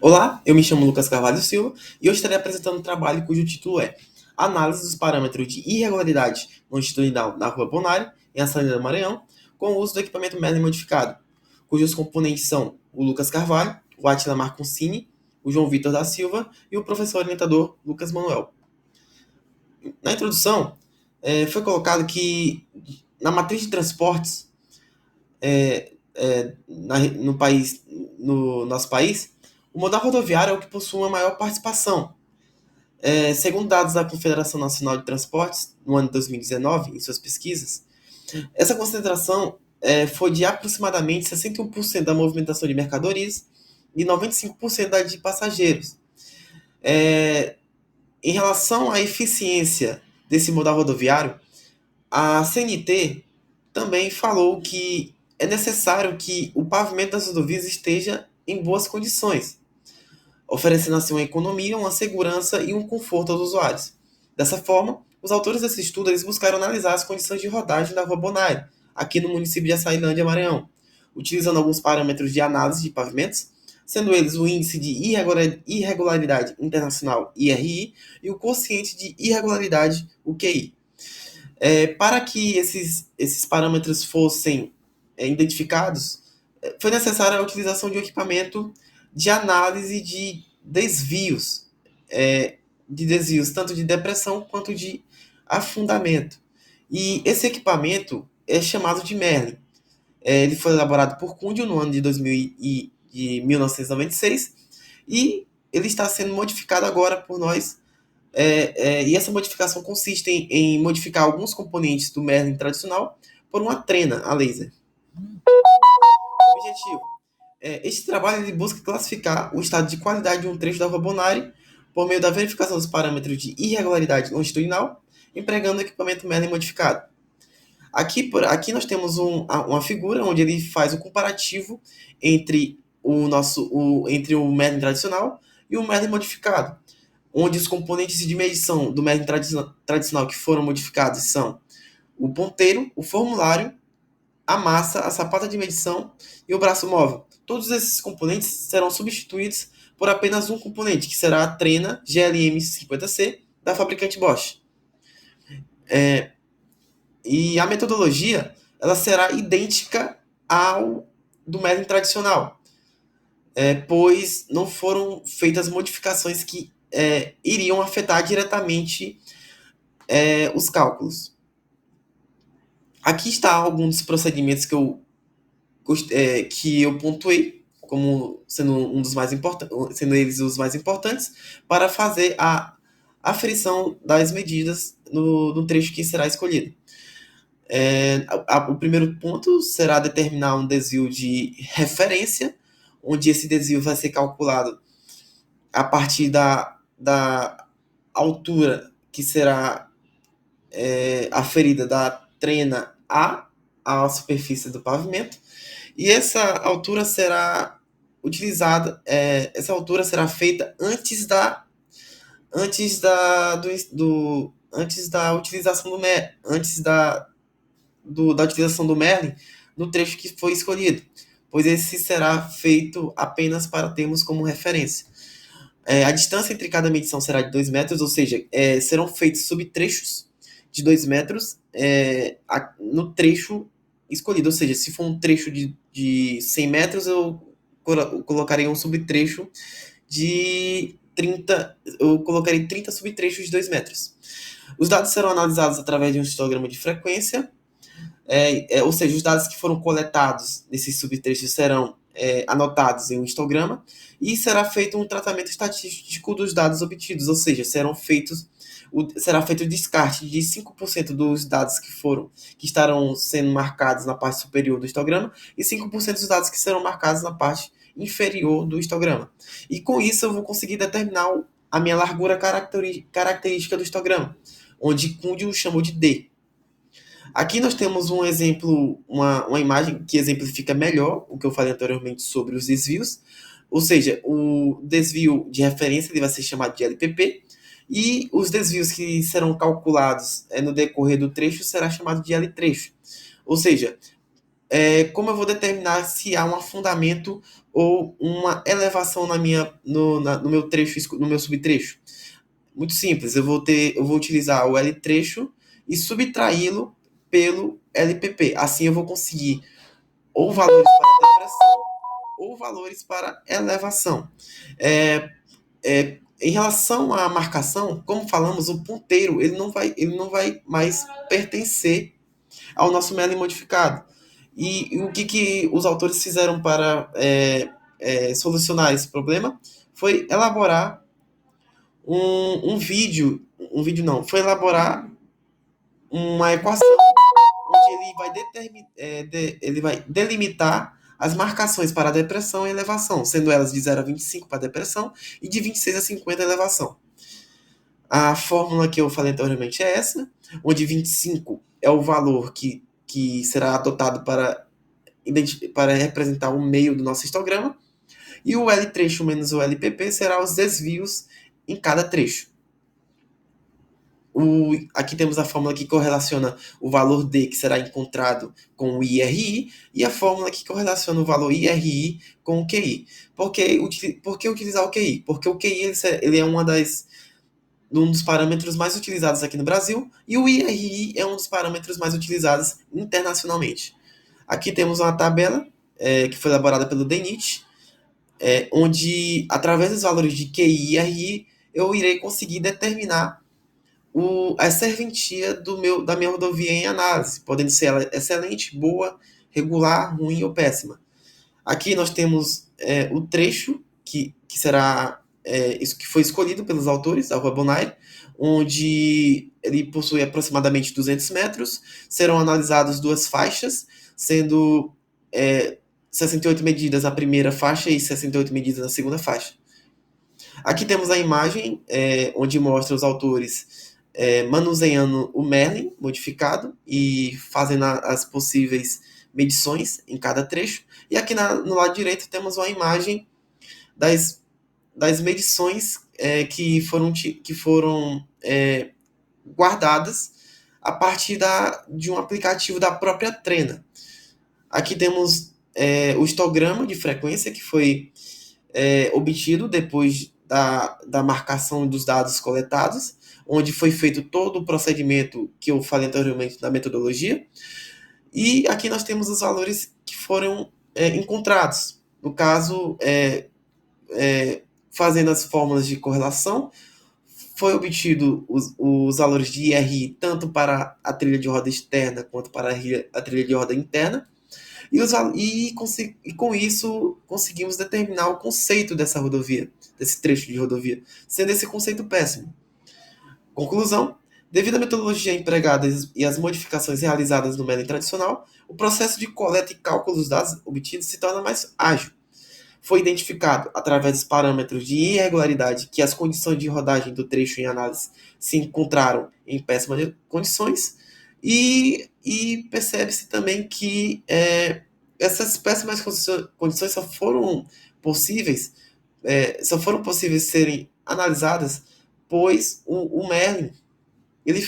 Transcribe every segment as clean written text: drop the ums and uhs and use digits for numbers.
Olá, eu me chamo Lucas Carvalho Silva e eu estarei apresentando um trabalho cujo título é Análise dos parâmetros de irregularidade longitudinal na Rua Bonário, em Açaí do Maranhão, com o uso do equipamento Merlin modificado, cujos componentes são o Lucas Carvalho, o Atila Marconcini, o João Vitor da Silva e o professor orientador Lucas Manuel. Na introdução, foi colocado que na matriz de transportes no nosso país, o modal rodoviário é o que possui uma maior participação. Segundo dados da Confederação Nacional de Transportes, no ano de 2019, em suas pesquisas, essa concentração foi de aproximadamente 61% da movimentação de mercadorias e 95% da de passageiros. É, Em relação à eficiência desse modal rodoviário, a CNT também falou que é necessário que o pavimento das rodovias esteja em boas condições, oferecendo assim uma economia, uma segurança e um conforto aos usuários. Dessa forma, os autores desse estudo eles buscaram analisar as condições de rodagem da Rua Bonário, aqui no município de Açailândia, Maranhão, utilizando alguns parâmetros de análise de pavimentos, sendo eles o Índice de Irregularidade Internacional, IRI, e o Quociente de Irregularidade, o QI. Para que esses parâmetros fossem identificados, foi necessária a utilização de um equipamento de análise de desvios tanto de depressão quanto de afundamento. E esse equipamento é chamado de Merlin. Ele foi elaborado por Cundio no ano de 1996 e ele está sendo modificado agora por nós. E essa modificação consiste em modificar alguns componentes do Merlin tradicional por uma trena a laser. Objetivo: este trabalho ele busca classificar o estado de qualidade de um trecho da Rua Bonário por meio da verificação dos parâmetros de irregularidade longitudinal, empregando o equipamento Merlin modificado. Aqui nós temos uma figura onde ele faz o comparativo entre entre o Merlin tradicional e o Merlin modificado, onde os componentes de medição do Merlin tradicional que foram modificados são o ponteiro, o formulário, a massa, a sapata de medição e o braço móvel. Todos esses componentes serão substituídos por apenas um componente, que será a trena GLM50C da fabricante Bosch. E a metodologia ela será idêntica ao do Merlin tradicional, pois não foram feitas modificações que iriam afetar diretamente os cálculos. Aqui está alguns dos procedimentos que eu pontuei como sendo um dos mais importantes, sendo eles os mais importantes para fazer a aferição das medidas no trecho que será escolhido. O primeiro ponto será determinar um desvio de referência, onde esse desvio vai ser calculado a partir da altura que será aferida da trena à superfície do pavimento, e essa altura será utilizada, essa altura será feita antes da utilização da utilização do Merlin no trecho que foi escolhido, pois esse será feito apenas para termos como referência. A distância entre cada medição será de 2 metros, ou seja, serão feitos subtrechos de 2 metros no trecho escolhido. Ou seja, se for um trecho de 100 metros, eu colocarei um subtrecho de 30. Eu colocarei 30 subtrechos de 2 metros. Os dados serão analisados através de um histograma de frequência, ou seja, os dados que foram coletados nesses subtrechos serão anotados em um histograma e será feito um tratamento estatístico dos dados obtidos, ou seja, será feito o descarte de 5% dos dados que estarão sendo marcados na parte superior do histograma e 5% dos dados que serão marcados na parte inferior do histograma. E com isso eu vou conseguir determinar a minha largura característica do histograma, onde Cundio chamou de D. Aqui nós temos um exemplo, uma imagem que exemplifica melhor o que eu falei anteriormente sobre os desvios, ou seja, o desvio de referência ele vai ser chamado de LPP, e os desvios que serão calculados no decorrer do trecho será chamado de L-trecho. Ou seja, como eu vou determinar se há um afundamento ou uma elevação no meu trecho, no meu subtrecho? Muito simples, eu vou utilizar o L trecho e subtraí-lo pelo LPP. Assim eu vou conseguir ou valores para depressão ou valores para elevação. É, em relação à marcação, como falamos, o ponteiro ele não vai mais pertencer ao nosso Merlin modificado. E o que os autores fizeram para solucionar esse problema foi elaborar um vídeo não, foi elaborar uma equação onde ele vai delimitar as marcações para a depressão e elevação, sendo elas de 0 a 25 para a depressão e de 26 a 50 a elevação. A fórmula que eu falei anteriormente é essa, onde 25 é o valor que será adotado para representar o meio do nosso histograma, e o L trecho menos o LPP será os desvios em cada trecho. Aqui temos a fórmula que correlaciona o valor D, que será encontrado com o IRI, e a fórmula que correlaciona o valor IRI com o QI. Por que utilizar o QI? Porque o QI ele é um dos parâmetros mais utilizados aqui no Brasil, e o IRI é um dos parâmetros mais utilizados internacionalmente. Aqui temos uma tabela que foi elaborada pelo DENIT, onde, através dos valores de QI e IRI, eu irei conseguir determinar a serventia da minha rodovia em análise, podendo ser ela excelente, boa, regular, ruim ou péssima. Aqui nós temos o trecho que será isso que foi escolhido pelos autores, da Rua Bonaire, onde ele possui aproximadamente 200 metros, serão analisadas duas faixas, sendo 68 medidas na primeira faixa e 68 medidas na segunda faixa. Aqui temos a imagem onde mostra os autores manuseando o Merlin modificado e fazendo as possíveis medições em cada trecho. E aqui no lado direito temos uma imagem das medições que foram guardadas a partir de um aplicativo da própria Trena. Aqui temos o histograma de frequência que foi obtido depois da marcação dos dados coletados, onde foi feito todo o procedimento que eu falei anteriormente da metodologia. E aqui nós temos os valores que foram encontrados. No caso, fazendo as fórmulas de correlação, foi obtido os valores de IRI tanto para a trilha de roda externa quanto para a trilha de roda interna. E com isso conseguimos determinar o conceito dessa rodovia, desse trecho de rodovia, sendo esse conceito péssimo. Conclusão: devido à metodologia empregada e às modificações realizadas no Merlin tradicional, o processo de coleta e cálculo dos dados obtidos se torna mais ágil. Foi identificado, através dos parâmetros de irregularidade, que as condições de rodagem do trecho em análise se encontraram em péssimas condições, e percebe-se também que essas péssimas condições só foram possíveis serem analisadas, pois o Merlin ele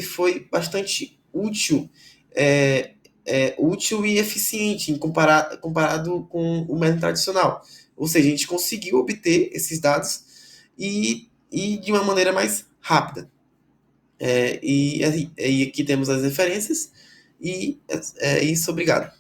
foi bastante útil e eficiente comparado com o Merlin tradicional. Ou seja, a gente conseguiu obter esses dados e de uma maneira mais rápida. E aqui temos as referências, e é isso, obrigado.